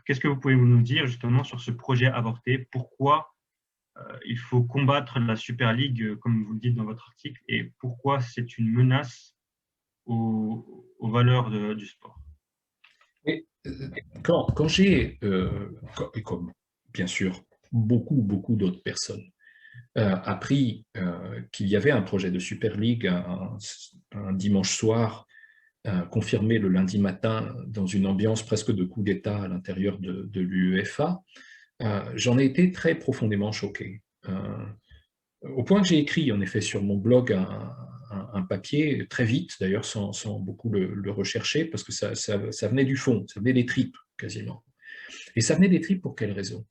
qu'est-ce que vous pouvez nous dire justement sur ce projet avorté? Pourquoi il faut combattre la Super League, comme vous le dites dans votre article, et pourquoi c'est une menace aux valeurs du sport? Et, quand j'ai, et comme bien sûr beaucoup d'autres personnes, appris qu'il y avait un projet de Super League un dimanche soir, confirmé le lundi matin dans une ambiance presque de coup d'État à l'intérieur de l'UEFA, j'en ai été très profondément choqué. Au point que j'ai écrit en effet sur mon blog un papier, très vite d'ailleurs, sans beaucoup le rechercher, parce que ça venait du fond, ça venait des tripes quasiment. Et ça venait des tripes pour quelle raison?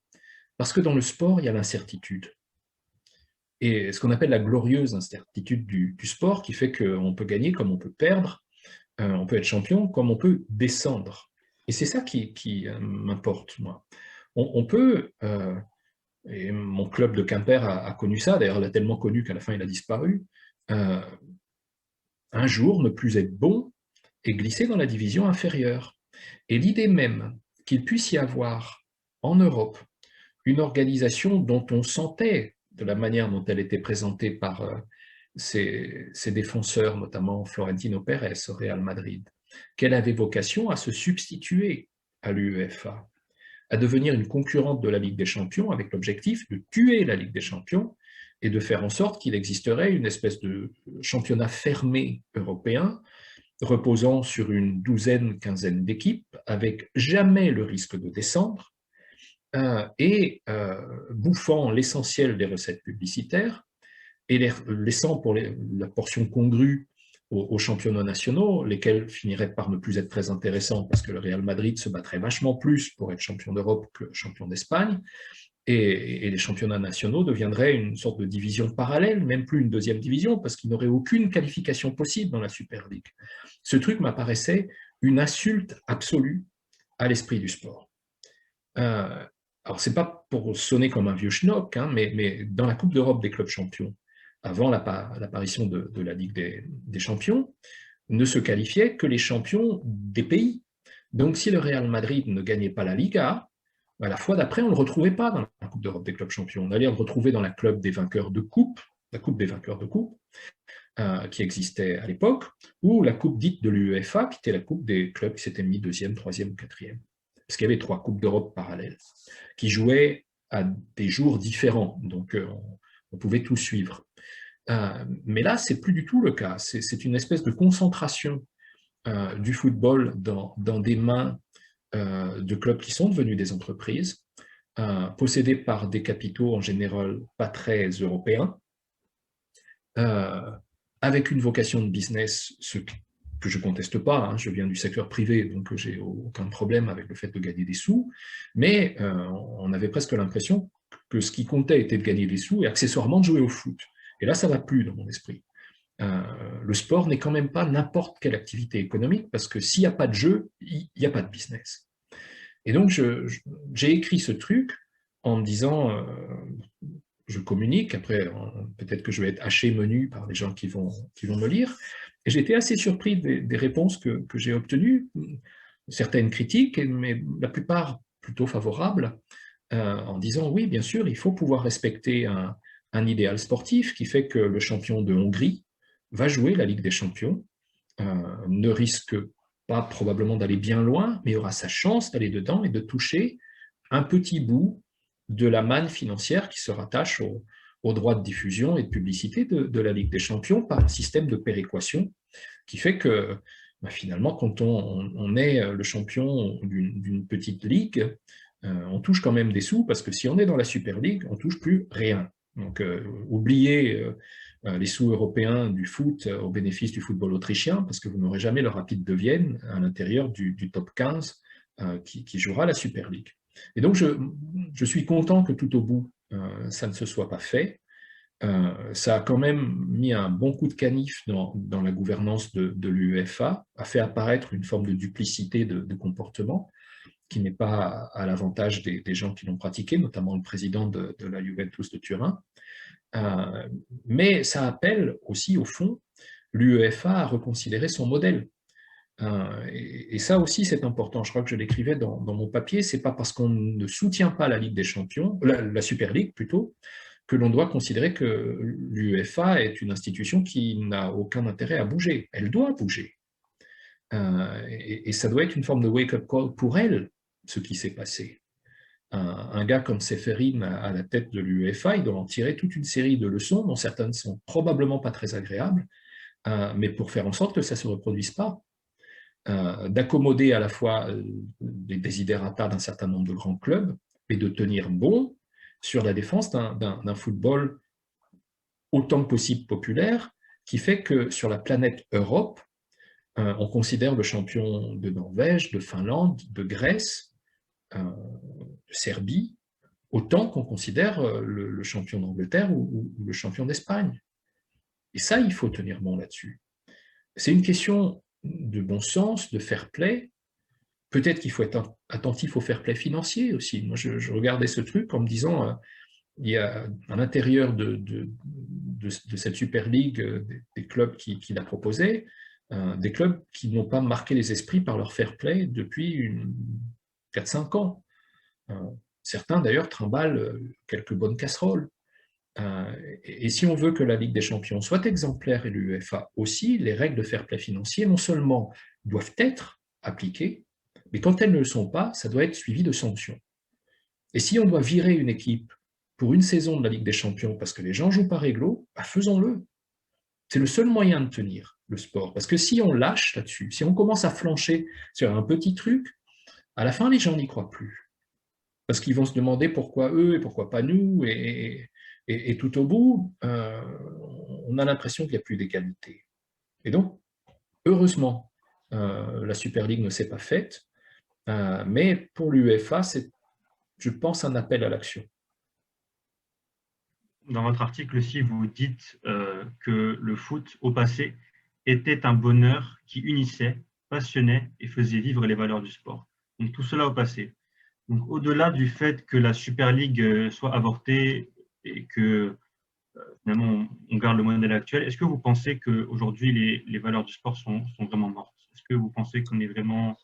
Parce que dans le sport, il y a l'incertitude. Et ce qu'on appelle la glorieuse incertitude du sport, qui fait qu'on peut gagner comme on peut perdre, on peut être champion comme on peut descendre. Et c'est ça qui m'importe, moi. On peut, et mon club de Quimper a connu ça, d'ailleurs, il a tellement connu qu'à la fin, il a disparu, euh, un jour ne plus être bon et glisser dans la division inférieure. Et l'idée même qu'il puisse y avoir en Europe une organisation dont on sentait, de la manière dont elle était présentée par ses défenseurs, notamment Florentino Pérez au Real Madrid, qu'elle avait vocation à se substituer à l'UEFA, à devenir une concurrente de la Ligue des Champions avec l'objectif de tuer la Ligue des Champions et de faire en sorte qu'il existerait une espèce de championnat fermé européen reposant sur une douzaine, quinzaine d'équipes, avec jamais le risque de descendre, et bouffant l'essentiel des recettes publicitaires et laissant pour la portion congrue aux championnats nationaux, lesquels finiraient par ne plus être très intéressants parce que le Real Madrid se battrait vachement plus pour être champion d'Europe que champion d'Espagne, et les championnats nationaux deviendraient une sorte de division parallèle, même plus une deuxième division, parce qu'il n'aurait aucune qualification possible dans la Super League. Ce truc m'apparaissait une insulte absolue à l'esprit du sport. Alors, c'est pas pour sonner comme un vieux schnock, hein, mais dans la Coupe d'Europe des clubs champions, avant l'apparition de la Ligue des champions, ne se qualifiaient que les champions des pays. Donc, si le Real Madrid ne gagnait pas la Liga, la fois d'après, on ne le retrouvait pas dans la Coupe d'Europe des clubs champions. On allait le retrouver dans la Coupe des vainqueurs de coupe, la Coupe des vainqueurs de coupe, qui existait à l'époque, ou la Coupe dite de l'UEFA, qui était la Coupe des clubs qui s'étaient mis deuxième, troisième ou quatrième. Parce qu'il y avait 3 Coupes d'Europe parallèles, qui jouaient à des jours différents, donc on pouvait tout suivre. Mais là, c'est plus du tout le cas. C'est une espèce de concentration du football dans des mains de clubs qui sont devenus des entreprises, possédés par des capitaux en général pas très européens, euh, avec une vocation de business, ce que je ne conteste pas, hein, je viens du secteur privé, donc j'ai aucun problème avec le fait de gagner des sous, mais on avait presque l'impression que ce qui comptait était de gagner des sous et accessoirement de jouer au foot. Et là, ça ne va plus dans mon esprit. Le sport n'est quand même pas n'importe quelle activité économique, parce que s'il n'y a pas de jeu, il n'y a pas de business. Et donc, j'ai écrit ce truc en me disant, je communique, après peut-être que je vais être haché menu par les gens qui vont me lire, et j'ai été assez surpris des réponses que j'ai obtenues, certaines critiques, mais la plupart plutôt favorables, en disant oui, bien sûr, il faut pouvoir respecter un idéal sportif qui fait que le champion de Hongrie va jouer la Ligue des Champions, ne risque pas probablement d'aller bien loin, mais aura sa chance d'aller dedans et de toucher un petit bout de la manne financière qui se rattache aux droits de diffusion et de publicité de la Ligue des Champions par un système de péréquation qui fait que finalement, quand on est le champion d'une petite ligue, on touche quand même des sous, parce que si on est dans la Super League, on touche plus rien. Donc, oubliez les sous européens du foot au bénéfice du football autrichien, parce que vous n'aurez jamais le Rapide de Vienne à l'intérieur du top 15 qui jouera la Super League. Et donc, je suis content que tout au bout, ça ne se soit pas fait. Ça a quand même mis un bon coup de canif dans la gouvernance de l'UEFA, a fait apparaître une forme de duplicité de comportement qui n'est pas à l'avantage des gens qui l'ont pratiqué, notamment le président de la Juventus de Turin. Mais ça appelle aussi, au fond, l'UEFA à reconsidérer son modèle. Et ça aussi, c'est important. Je crois que je l'écrivais dans mon papier. C'est pas parce qu'on ne soutient pas la Ligue des Champions, la Super League plutôt, que l'on doit considérer que l'UEFA est une institution qui n'a aucun intérêt à bouger. Elle doit bouger. Et ça doit être une forme de wake-up call pour elle, ce qui s'est passé. Un gars comme Seferin à la tête de l'UEFA, il doit en tirer toute une série de leçons, dont certaines sont probablement pas très agréables, mais pour faire en sorte que ça ne se reproduise pas. D'accommoder à la fois les desiderata d'un certain nombre de grands clubs et de tenir bon sur la défense d'un football autant que possible populaire, qui fait que sur la planète Europe, on considère le champion de Norvège, de Finlande, de Grèce, de Serbie, autant qu'on considère le champion d'Angleterre ou le champion d'Espagne. Et ça, il faut tenir bon là-dessus. C'est une question de bon sens, de fair play. Peut-être qu'il faut être attentif au fair play financier aussi. Moi, je regardais ce truc en me disant, il y a à l'intérieur de cette Super League des clubs qui l'a proposé, des clubs qui n'ont pas marqué les esprits par leur fair play depuis 4-5 ans. Certains, d'ailleurs, trimballent quelques bonnes casseroles. Et si on veut que la Ligue des Champions soit exemplaire et l'UEFA aussi, les règles de fair play financier, non seulement doivent être appliquées, mais quand elles ne le sont pas, ça doit être suivi de sanctions. Et si on doit virer une équipe pour une saison de la Ligue des Champions parce que les gens jouent par réglo, bah faisons-le. C'est le seul moyen de tenir le sport. Parce que si on lâche là-dessus, si on commence à flancher sur un petit truc, à la fin, les gens n'y croient plus. Parce qu'ils vont se demander pourquoi eux et pourquoi pas nous. Et tout au bout, on a l'impression qu'il n'y a plus d'égalité. Et donc, heureusement, la Super League ne s'est pas faite. Mais pour l'UEFA, c'est, je pense, un appel à l'action. Dans votre article aussi, vous dites que le foot, au passé, était un bonheur qui unissait, passionnait et faisait vivre les valeurs du sport. Donc tout cela au passé. Donc au-delà du fait que la Super League soit avortée et que finalement on garde le modèle actuel, est-ce que vous pensez qu'aujourd'hui les valeurs du sport sont vraiment mortes? Est-ce que vous pensez qu'on est vraiment...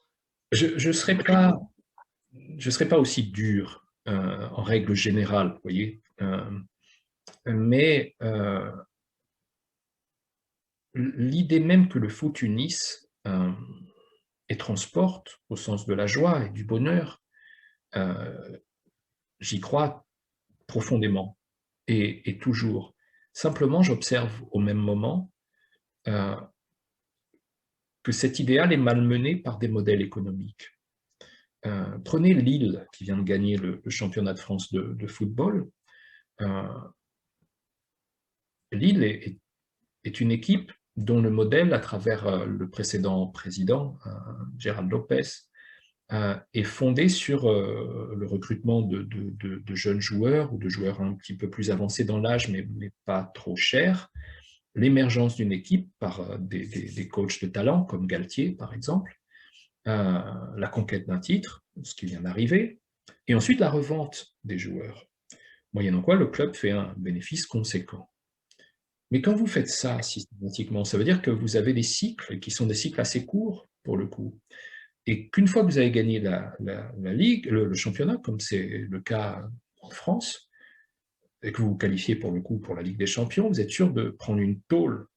Je ne serais pas aussi dur en règle générale, vous voyez. Mais l'idée même que le foot unisse et transporte au sens de la joie et du bonheur, j'y crois profondément et toujours. Simplement, j'observe au même moment que cet idéal est malmené par des modèles économiques. Prenez Lille, qui vient de gagner le championnat de France de football. Lille est une équipe dont le modèle, à travers le précédent président, Gérald Lopez, est fondé sur le recrutement de jeunes joueurs ou de joueurs un petit peu plus avancés dans l'âge, mais pas trop chers, l'émergence d'une équipe par des coachs de talent, comme Galtier, par exemple, la conquête d'un titre, ce qui vient d'arriver, et ensuite la revente des joueurs, moyennant quoi le club fait un bénéfice conséquent. Mais quand vous faites ça systématiquement, ça veut dire que vous avez des cycles qui sont des cycles assez courts, pour le coup. Et qu'une fois que vous avez gagné la Ligue, le championnat, comme c'est le cas en France, et que vous vous qualifiez pour le coup pour la Ligue des Champions, vous êtes sûr de prendre une tôle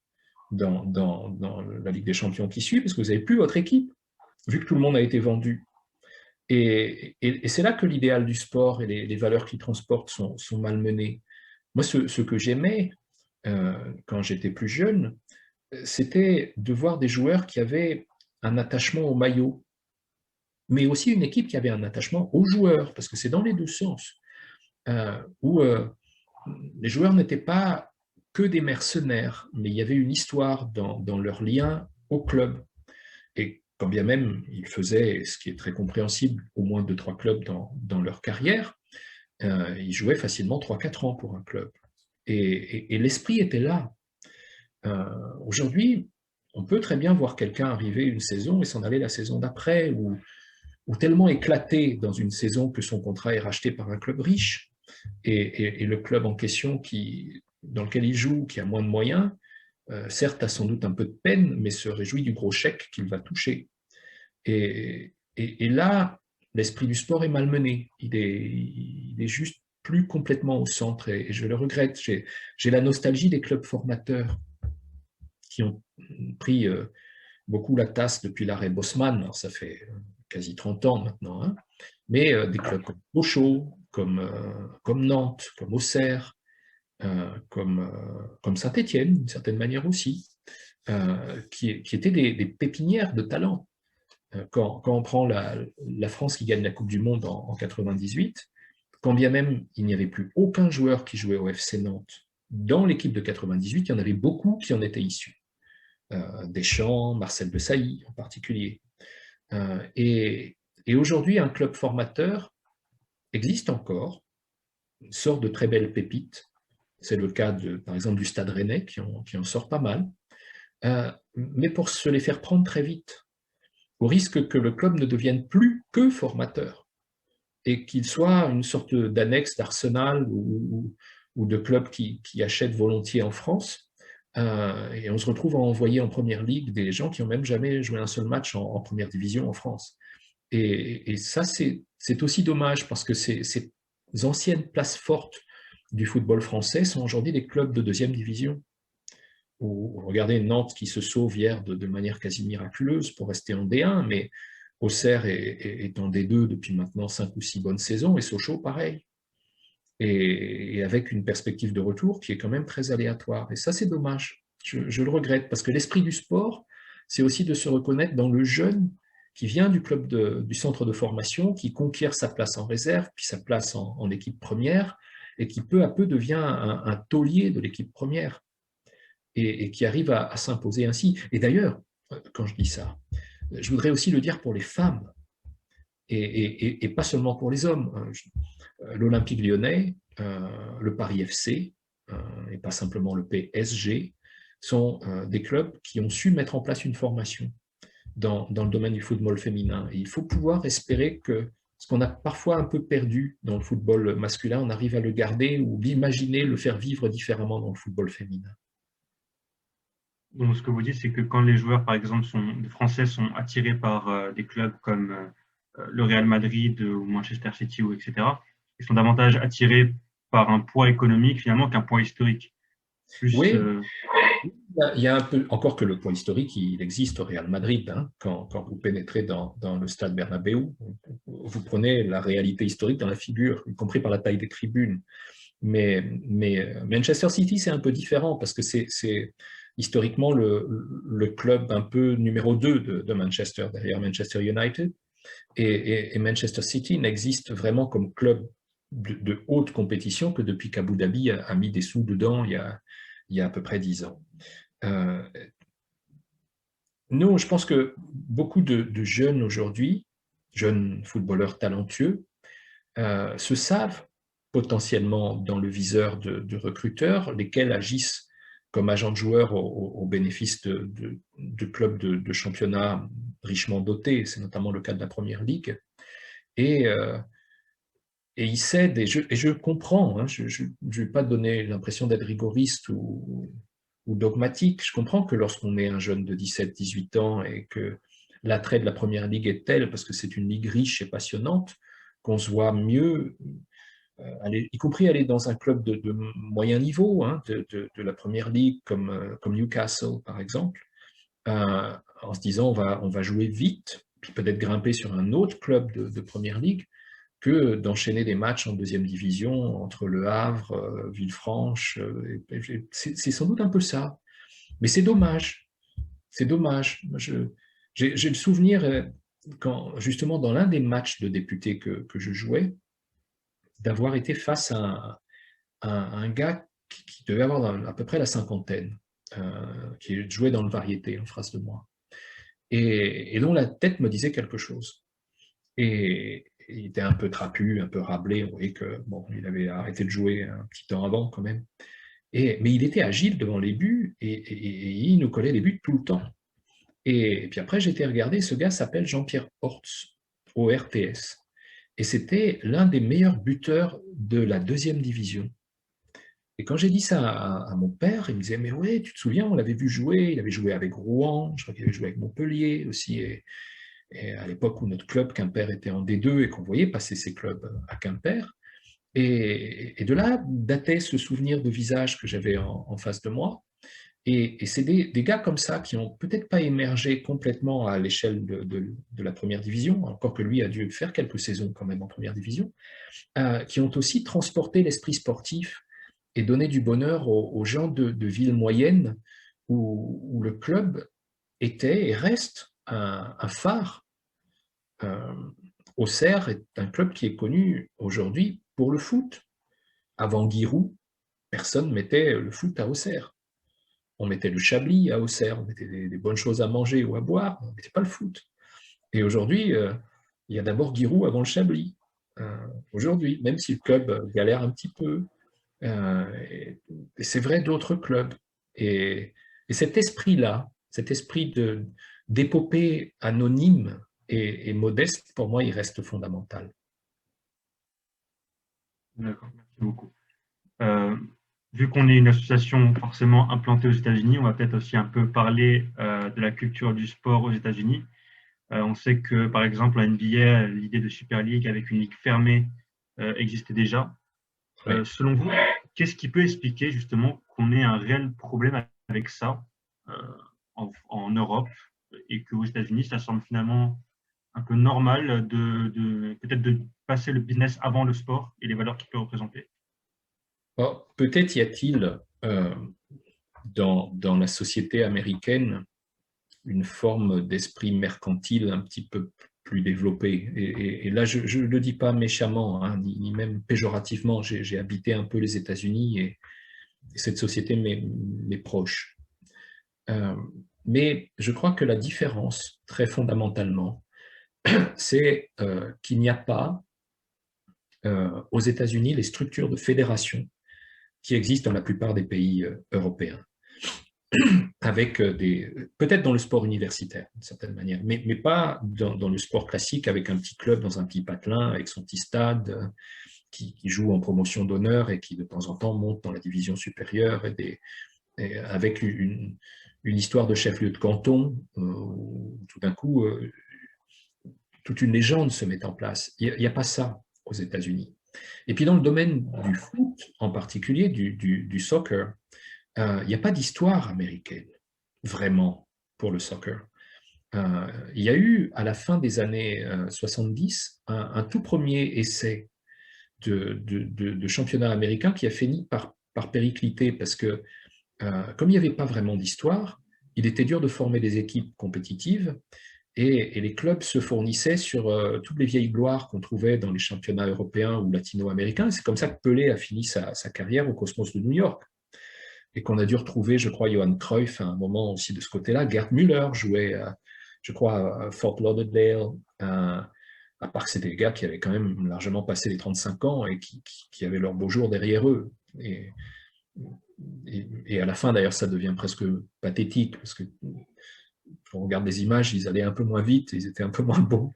dans la Ligue des Champions qui suit, parce que vous n'avez plus votre équipe, vu que tout le monde a été vendu. Et c'est là que l'idéal du sport et les valeurs qu'il transporte sont malmenées. Moi, ce que j'aimais quand j'étais plus jeune, c'était de voir des joueurs qui avaient un attachement au maillot, mais aussi une équipe qui avait un attachement aux joueurs, parce que c'est dans les deux sens, où les joueurs n'étaient pas que des mercenaires, mais il y avait une histoire dans leur lien au club. Et quand bien même ils faisaient, ce qui est très compréhensible, au moins 2-3 clubs dans leur carrière, ils jouaient facilement 3-4 ans pour un club. Et l'esprit était là. Aujourd'hui, on peut très bien voir quelqu'un arriver une saison et s'en aller la saison d'après, ou tellement éclaté dans une saison que son contrat est racheté par un club riche, et le club en question dans lequel il joue, qui a moins de moyens, certes a sans doute un peu de peine, mais se réjouit du gros chèque qu'il va toucher. Et là, l'esprit du sport est malmené. Il est juste plus complètement au centre et je le regrette. J'ai la nostalgie des clubs formateurs qui ont pris beaucoup la tasse depuis l'arrêt Bosman. Alors, ça fait quasi 30 ans maintenant, hein. Mais des clubs comme Sochaux, comme Nantes, comme Auxerre, comme Saint-Étienne, d'une certaine manière aussi, qui étaient des pépinières de talent. Quand on prend la France qui gagne la Coupe du Monde en 98, quand bien même il n'y avait plus aucun joueur qui jouait au FC Nantes, dans l'équipe de 98, il y en avait beaucoup qui en étaient issus. Deschamps, Marcel Desailly en particulier. Et aujourd'hui, un club formateur existe encore, sort de très belles pépites. C'est le cas, par exemple, du Stade Rennais, qui en sort pas mal. Mais pour se les faire prendre très vite, au risque que le club ne devienne plus que formateur et qu'il soit une sorte d'annexe d'Arsenal ou de club qui achètent volontiers en France. Et on se retrouve à envoyer en première ligue des gens qui n'ont même jamais joué un seul match en première division en France. Et ça, c'est aussi dommage parce que ces anciennes places fortes du football français sont aujourd'hui des clubs de deuxième division. Regardez Nantes qui se sauve hier de manière quasi miraculeuse pour rester en D1, mais Auxerre est en D2 depuis maintenant 5 ou 6 bonnes saisons, et Sochaux pareil. Et avec une perspective de retour qui est quand même très aléatoire. Et ça, c'est dommage. Je le regrette, parce que l'esprit du sport, c'est aussi de se reconnaître dans le jeune qui vient du club du centre de formation, qui conquiert sa place en réserve, puis sa place en équipe première, et qui peu à peu devient un taulier de l'équipe première, et qui arrive à s'imposer ainsi. Et d'ailleurs, quand je dis ça, je voudrais aussi le dire pour les femmes, et pas seulement pour les hommes. L'Olympique lyonnais, le Paris FC, et pas simplement le PSG, sont des clubs qui ont su mettre en place une formation dans le domaine du football féminin. Et il faut pouvoir espérer que ce qu'on a parfois un peu perdu dans le football masculin, on arrive à le garder ou l'imaginer, le faire vivre différemment dans le football féminin. Donc, ce que vous dites, c'est que quand les joueurs, par exemple, français sont attirés par des clubs comme le Real Madrid ou Manchester City, etc., ils sont davantage attirés par un poids économique finalement qu'un poids historique. Oui, il y a un peu, encore que le poids historique, il existe au Real Madrid. Hein. Quand vous pénétrez dans le stade Bernabéu, vous prenez la réalité historique dans la figure, y compris par la taille des tribunes. Mais Manchester City, c'est un peu différent parce que c'est historiquement le club un peu numéro 2 de Manchester, derrière Manchester United. Et Manchester City n'existe vraiment comme club de haute compétition que depuis qu'Abu Dhabi a mis des sous dedans il y a à peu près 10 ans. Nous, je pense que beaucoup de jeunes aujourd'hui, jeunes footballeurs talentueux, se savent potentiellement dans le viseur de recruteurs, lesquels agissent comme agents de joueurs au bénéfice de clubs de championnat richement dotés, c'est notamment le cas de la Première Ligue, et ils cèdent, et je comprends, hein, je ne vais pas donner l'impression d'être rigoriste ou dogmatique, je comprends que lorsqu'on est un jeune de 17-18 ans et que l'attrait de la Première Ligue est tel, parce que c'est une ligue riche et passionnante, qu'on se voit mieux y compris aller dans un club de moyen niveau, hein, de la Première Ligue, comme Newcastle, par exemple, en se disant on va jouer vite, puis peut-être grimper sur un autre club de Première Ligue, que d'enchaîner des matchs en deuxième division entre Le Havre, Villefranche. C'est sans doute un peu ça. Mais c'est dommage. C'est dommage. J'ai le souvenir, quand, justement, dans l'un des matchs de députés que je jouais, d'avoir été face à un gars qui devait avoir à peu près la cinquantaine, qui jouait dans le variété en face de moi, et dont la tête me disait quelque chose. Et il était un peu trapu, un peu rablé, vous voyez que bon, il avait arrêté de jouer un petit temps avant quand même. Mais il était agile devant les buts et il nous collait les buts tout le temps. Et puis après, j'ai été regarder, ce gars s'appelle Jean-Pierre Hortz, au RTS. Et c'était l'un des meilleurs buteurs de la deuxième division. Et quand j'ai dit ça à mon père, il me disait, mais ouais, tu te souviens, on l'avait vu jouer, il avait joué avec Rouen, je crois qu'il avait joué avec Montpellier aussi, et à l'époque où notre club Quimper était en D2 et qu'on voyait passer ces clubs à Quimper. Et de là datait ce souvenir de visage que j'avais en face de moi. Et c'est des gars comme ça qui n'ont peut-être pas émergé complètement à l'échelle de la première division, encore que lui a dû faire quelques saisons quand même en première division, qui ont aussi transporté l'esprit sportif et donné du bonheur aux gens de villes moyennes où le club était et reste un phare. Euh, Auxerre est un club qui est connu aujourd'hui pour le foot. Avant Giroud, personne ne mettait le foot à Auxerre. On mettait le Chablis à Auxerre, on mettait des bonnes choses à manger ou à boire, on ne mettait pas le foot. Et aujourd'hui, il y a d'abord Giroud avant le Chablis. Aujourd'hui, même si le club galère un petit peu, et c'est vrai d'autres clubs. Et cet esprit-là, cet esprit d'épopée anonyme et modeste, pour moi, il reste fondamental. D'accord, merci beaucoup. Euh, Vu qu'on est une association forcément implantée aux États-Unis, on va peut-être aussi un peu parler de la culture du sport aux États-Unis. On sait que, par exemple, en NBA, l'idée de Super League avec une ligue fermée existait déjà. Ouais. Selon vous, qu'est-ce qui peut expliquer justement qu'on ait un réel problème avec ça euh, en Europe et qu'aux États-Unis, ça semble finalement un peu normal peut-être de passer le business avant le sport et les valeurs qu'il peut représenter? Bon, peut-être y a-t-il dans la société américaine une forme d'esprit mercantile un petit peu plus développée. Et là, je ne le dis pas méchamment, hein, ni même péjorativement. J'ai habité un peu les États-Unis et cette société m'est proche. Euh, mais je crois que la différence, très fondamentalement, c'est qu'il n'y a pas aux États-Unis les structures de fédération qui existent dans la plupart des pays européens, avec peut-être dans le sport universitaire, d'une certaine manière, mais pas dans le sport classique avec un petit club dans un petit patelin, avec son petit stade qui joue en promotion d'honneur et qui de temps en temps monte dans la division supérieure et avec une histoire de chef-lieu de canton, où tout d'un coup, toute une légende se met en place. Il n'y a pas ça aux États-Unis. Et puis dans le domaine du foot, en particulier du soccer, il n'y a pas d'histoire américaine, vraiment, pour le soccer. Il y a eu, à la fin des années 70, un tout premier essai de championnat américain qui a fini par péricliter, parce que comme il n'y avait pas vraiment d'histoire, il était dur de former des équipes compétitives, et les clubs se fournissaient sur toutes les vieilles gloires qu'on trouvait dans les championnats européens ou latino-américains. C'est comme ça que Pelé a fini sa carrière au Cosmos de New York, et qu'on a dû retrouver, je crois, Johan Cruyff à un moment aussi de ce côté-là. Gerd Müller jouait, je crois, à Fort Lauderdale, à part que c'était des gars qui avaient quand même largement passé les 35 ans et qui avaient leur beau jour derrière eux. Et à la fin, d'ailleurs, ça devient presque pathétique, parce que quand on regarde des images, ils allaient un peu moins vite, ils étaient un peu moins bons.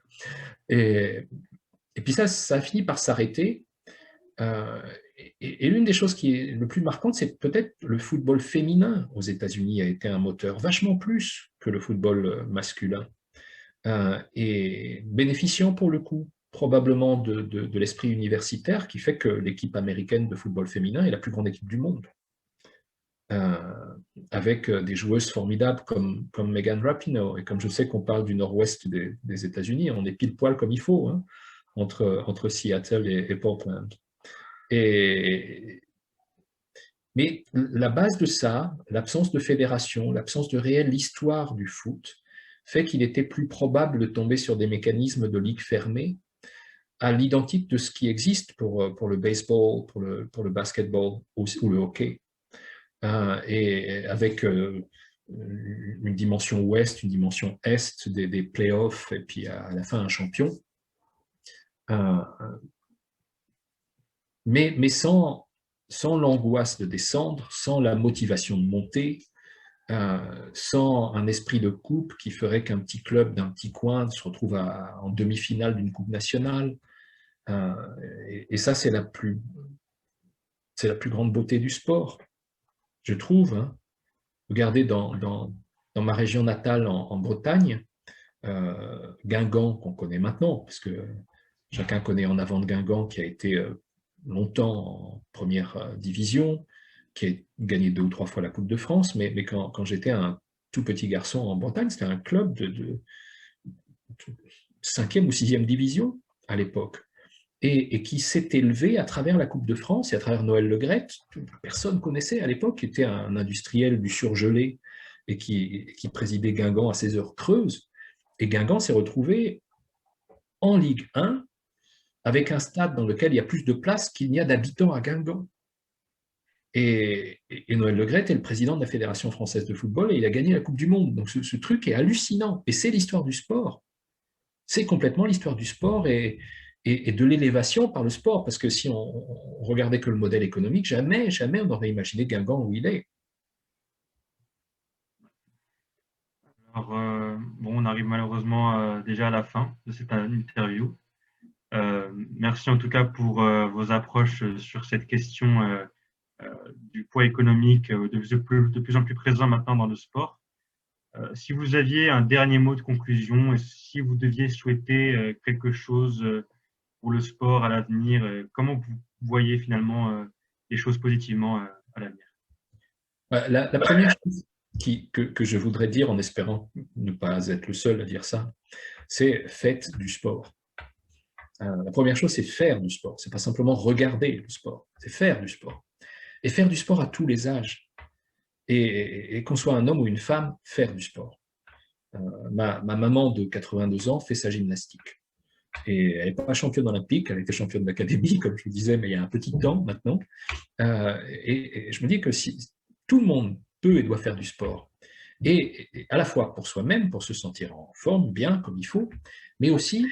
Et puis ça a fini par s'arrêter. Euh, et l'une des choses qui est le plus marquante, c'est peut-être le football féminin aux États-Unis a été un moteur vachement plus que le football masculin, et bénéficiant pour le coup probablement de l'esprit universitaire qui fait que l'équipe américaine de football féminin est la plus grande équipe du monde, euh, avec des joueuses formidables comme Megan Rapinoe. Et comme je sais qu'on parle du nord-ouest des États-Unis, on est pile poil comme il faut, hein, entre Seattle et Portland. Et, mais la base de ça, l'absence de fédération, l'absence de réelle histoire du foot, fait qu'il était plus probable de tomber sur des mécanismes de ligue fermée à l'identique de ce qui existe pour le baseball, pour le basketball ou le hockey. Et avec une dimension ouest, une dimension est des playoffs, et puis à la fin un champion. Euh, mais sans l'angoisse de descendre, sans la motivation de monter, sans un esprit de coupe qui ferait qu'un petit club d'un petit coin se retrouve en demi-finale d'une coupe nationale. Et ça, c'est c'est la plus grande beauté du sport, je trouve, hein. Regardez dans ma région natale en Bretagne, Guingamp, qu'on connaît maintenant, parce que chacun connaît En Avant de Guingamp, qui a été longtemps en première division, qui a gagné 2 ou 3 fois la Coupe de France, mais quand j'étais un tout petit garçon en Bretagne, c'était un club de 5e ou 6e division à l'époque, et qui s'est élevé à travers la Coupe de France et à travers Noël Le Graët. Personne connaissait à l'époque, qui était un industriel du surgelé et qui présidait Guingamp à ses heures creuses. Et Guingamp s'est retrouvé en Ligue 1 avec un stade dans lequel il y a plus de places qu'il n'y a d'habitants à Guingamp. Et Noël Le Graët est le président de la Fédération française de football et il a gagné la Coupe du Monde. Donc ce truc est hallucinant. Et c'est l'histoire du sport. C'est complètement l'histoire du sport et de l'élévation par le sport. Parce que si on regardait que le modèle économique, jamais on aurait imaginé Guingamp où il est. Alors, bon, on arrive malheureusement déjà à la fin de cette interview. Merci en tout cas pour vos approches sur cette question du poids économique de plus en plus présent maintenant dans le sport. Si vous aviez un dernier mot de conclusion, si vous deviez souhaiter quelque chose pour le sport à l'avenir, comment vous voyez finalement les choses positivement à l'avenir? La première chose que je voudrais dire, en espérant ne pas être le seul à dire ça, c'est faites du sport. La première chose, c'est faire du sport. C'est pas simplement regarder le sport, c'est faire du sport. Et faire du sport à tous les âges. Et qu'on soit un homme ou une femme, faire du sport. Ma maman de 82 ans fait sa gymnastique. Et elle n'est pas championne olympique, elle était championne d'académie, comme je vous disais, mais il y a un petit temps maintenant. Et je me dis que si tout le monde peut et doit faire du sport, et à la fois pour soi-même, pour se sentir en forme, bien, comme il faut, mais aussi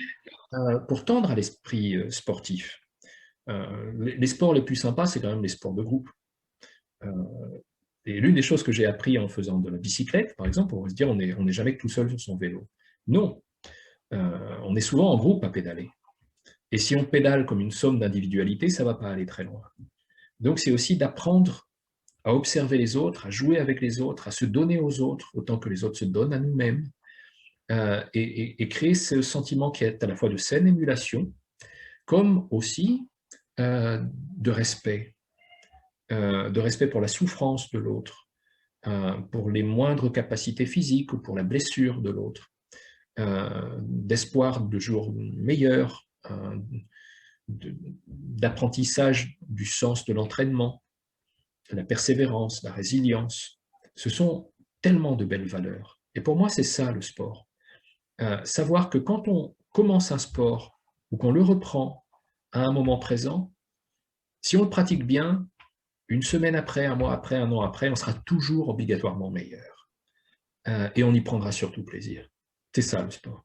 pour tendre à l'esprit sportif. Les sports les plus sympas, c'est quand même les sports de groupe. Et l'une des choses que j'ai appris en faisant de la bicyclette, par exemple, on va se dire on n'est jamais tout seul sur son vélo. Non, on est souvent en groupe à pédaler. Et si on pédale comme une somme d'individualité, ça ne va pas aller très loin. Donc c'est aussi d'apprendre à observer les autres, à jouer avec les autres, à se donner aux autres, autant que les autres se donnent à nous-mêmes, et créer ce sentiment qui est à la fois de saine émulation, comme aussi de respect pour la souffrance de l'autre, pour les moindres capacités physiques ou pour la blessure de l'autre, d'espoir de jours meilleurs, d'apprentissage du sens de l'entraînement, de la persévérance, la résilience. Ce sont tellement de belles valeurs. Et pour moi, c'est ça le sport. Savoir que quand on commence un sport ou qu'on le reprend à un moment présent, si on le pratique bien, une semaine après, un mois après, un an après, on sera toujours obligatoirement meilleur. Et on y prendra surtout plaisir. C'est ça le sport.